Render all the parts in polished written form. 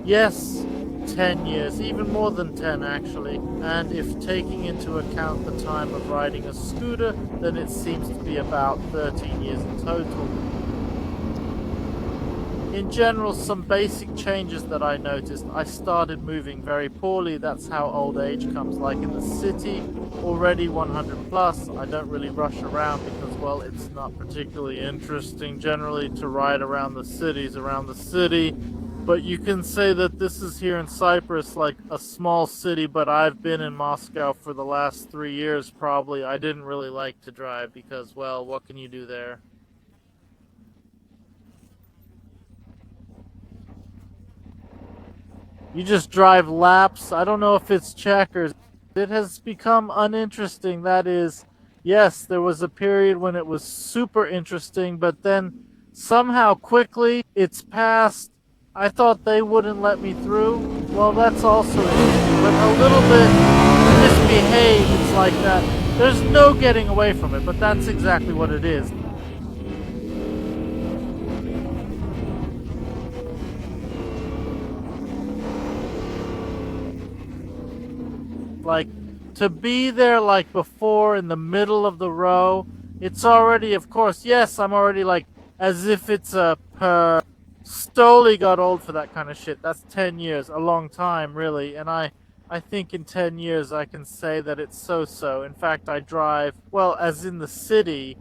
Yes, 10 years, even more than 10 actually. And if taking into account the time of riding a scooter, then it seems to be about 13 years in total. In general, some basic changes that I noticed. I started moving very poorly. That's how old age comes. Like in the city, already 100 plus. I don't really rush around because, well, it's not particularly interesting generally to ride around the cities around the city. But you can say that this is here in Cyprus, like a small city, but I've been in Moscow for the last 3 years probably. I didn't really like to drive because, well, what can you do there? You just drive laps. I don't know if it's checkers. It has become uninteresting. That is, yes, there was a period when it was super interesting, but then somehow quickly it's passed. I thought they wouldn't let me through. Well, that's also interesting, but a little bit misbehaved. It's like that. There's no getting away from it, but that's exactly what it is. Like to be there like before in the middle of the row, it's already, of course, yes, I'm already like as if it's a per Stoli got old for that kind of shit. That's 10 years, a long time really, and I think in 10 years I can say that it's so-so. In fact, I drive well as in the city.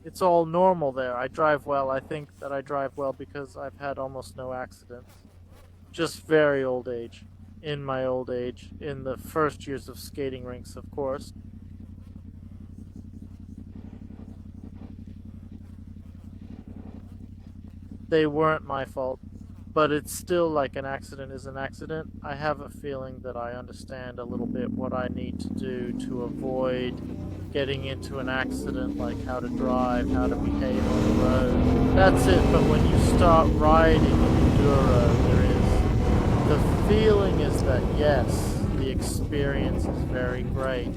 It's all normal there. I drive well. I think that I drive well because I've had almost no accidents. Just very old age. In my old age, in the first years of skating rinks, of course. They weren't my fault, but it's still like an accident is an accident. I have a feeling that I understand a little bit what I need to do to avoid getting into an accident, like how to drive, how to behave on the road. That's it, but when you start riding enduro, there is the feeling is that yes, the experience is very great.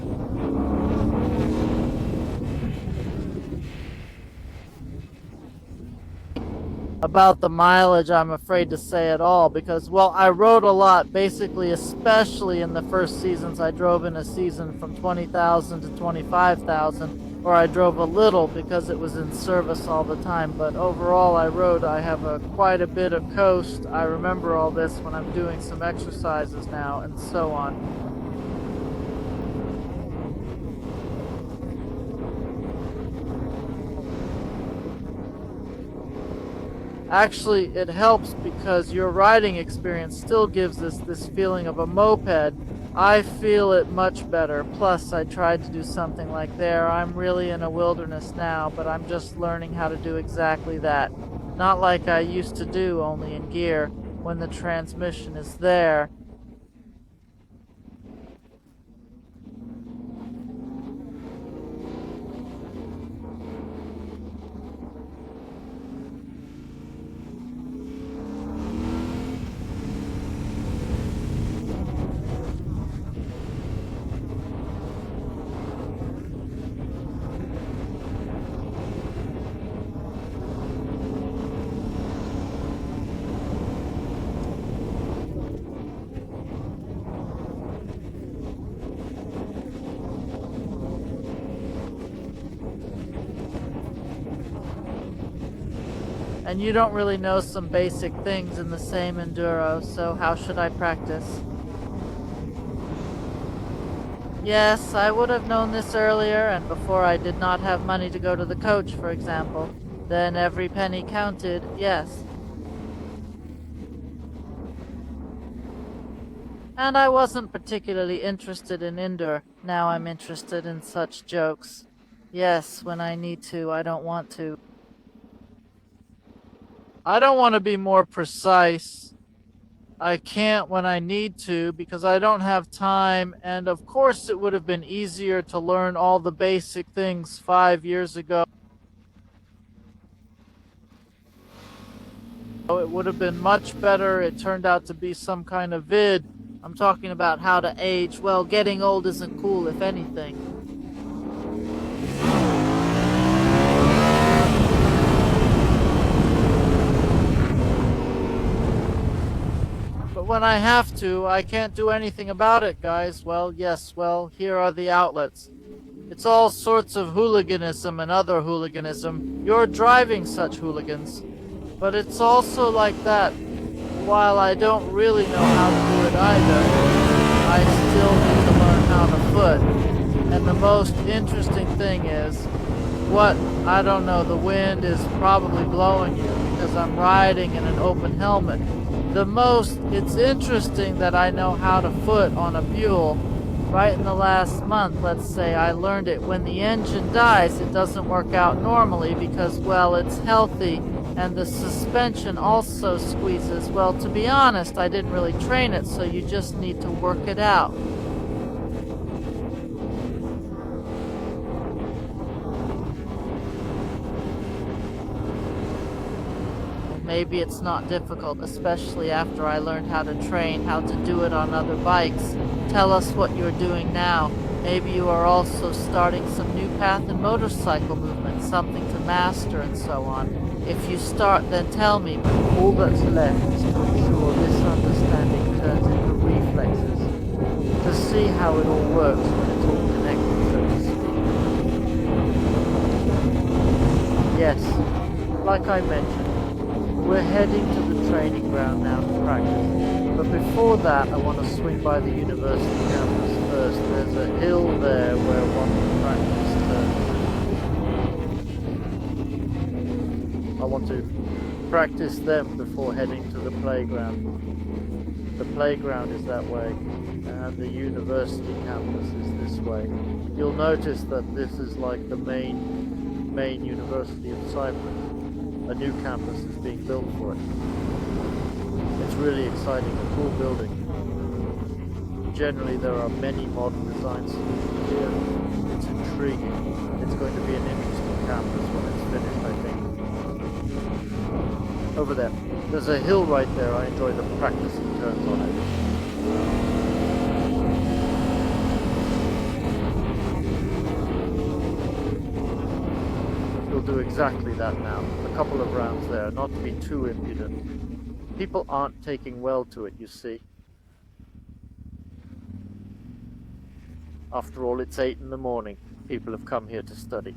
About the mileage, I'm afraid to say at all because, well, I rode a lot, basically, especially in the first seasons. I drove in a season from 20,000 to 25,000, or I drove a little because it was in service all the time. But overall, I have quite a bit of coast. I remember all this when I'm doing some exercises now, and so on. Actually, it helps because your riding experience still gives us this feeling of a moped. I feel it much better. Plus, I tried to do something like there. I'm really in a wilderness now, but I'm just learning how to do exactly that. Not like I used to do, only in gear, when the transmission is there. And you don't really know some basic things in the same enduro, so how should I practice? Yes, I would have known this earlier and before I did not have money to go to the coach, for example. Then every penny counted, yes. And I wasn't particularly interested in indoor. Now I'm interested in such jokes. Yes, when I need to, I don't want to. I don't want to be more precise. I can't when I need to because I don't have time, and of course it would have been easier to learn all the basic things 5 years ago. It would have been much better. It turned out to be some kind of vid. I'm talking about how to age. Well, getting old isn't cool, if anything. But when I have to, I can't do anything about it, guys. Well, yes, well, here are the outlets. It's all sorts of hooliganism and other hooliganism. You're driving such hooligans. But it's also like that. While I don't really know how to do it either, I still need to learn how to foot. And the most interesting thing is, I don't know, the wind is probably blowing you because I'm riding in an open helmet. It's interesting that I know how to foot on a mule. Right in the last month, let's say, I learned it. When the engine dies, it doesn't work out normally because, well, it's healthy and the suspension also squeezes. Well, to be honest, I didn't really train it, so you just need to work it out. Maybe it's not difficult, especially after I learned how to train, how to do it on other bikes. Tell us what you're doing now. Maybe you are also starting some new path in motorcycle movement, something to master and so on. If you start, then tell me. All that's left is to ensure this understanding turns into reflexes, to see how it all works when it's all connected, so to speak. Yes, like I mentioned, we're heading to the training ground now to practice, but before that I want to swing by the university campus first. There's a hill there where one can practice turns. I want to practice them before heading to the playground. The playground is that way, and the university campus is this way. You'll notice that this is like the main University of Cyprus. A new campus is being built for it. It's really exciting, a cool building. Generally there are many modern designs here. It's intriguing. It's going to be an interesting campus when it's finished, I think. Over there. There's a hill right there. I enjoy the practicing turns on it. We'll do exactly that now. A couple of rounds there, not to be too impudent. People aren't taking well to it, you see. After all, it's 8 in the morning. People have come here to study.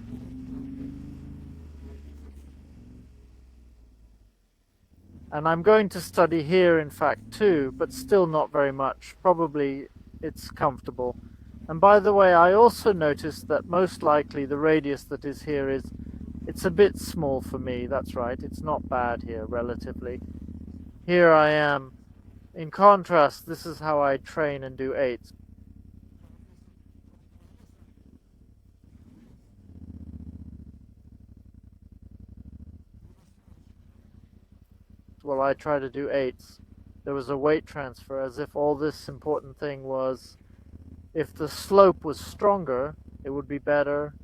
And I'm going to study here, in fact, too, but still not very much. Probably it's comfortable. And by the way, I also noticed that most likely the radius that is here it's a bit small for me. That's right, it's not bad here, relatively. Here I am. In contrast, this is how I train and do 8s. Well, I try to do 8s. There was a weight transfer, as if all this important thing was, if the slope was stronger, it would be better.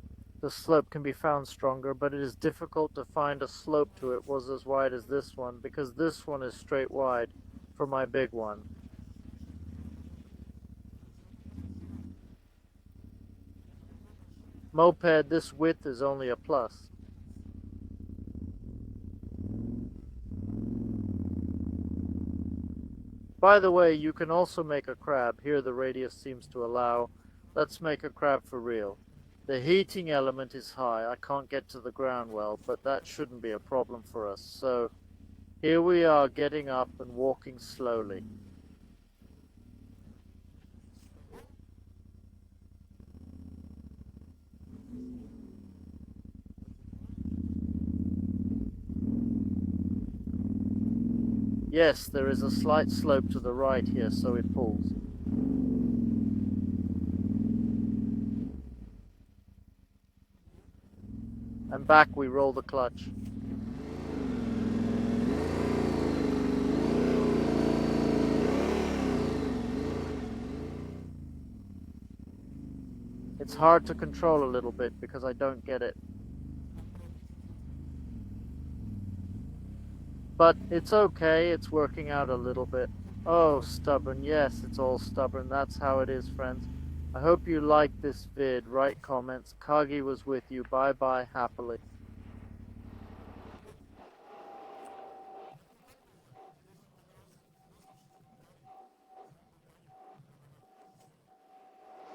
The slope can be found stronger, but it is difficult to find a slope to it was as wide as this one, because this one is straight wide for my big one. Moped, this width is only a plus. By the way, you can also make a crab. Here the radius seems to allow. Let's make a crab for real. The heating element is high. I can't get to the ground well, but that shouldn't be a problem for us. So here we are getting up and walking slowly. Yes, there is a slight slope to the right here, so it pulls. And back we roll the clutch. It's hard to control a little bit because I don't get it. But it's okay, it's working out a little bit. Oh, stubborn, yes, it's all stubborn. That's how it is, friends. I hope you liked this vid. Write comments. Kagi was with you. Bye bye, happily.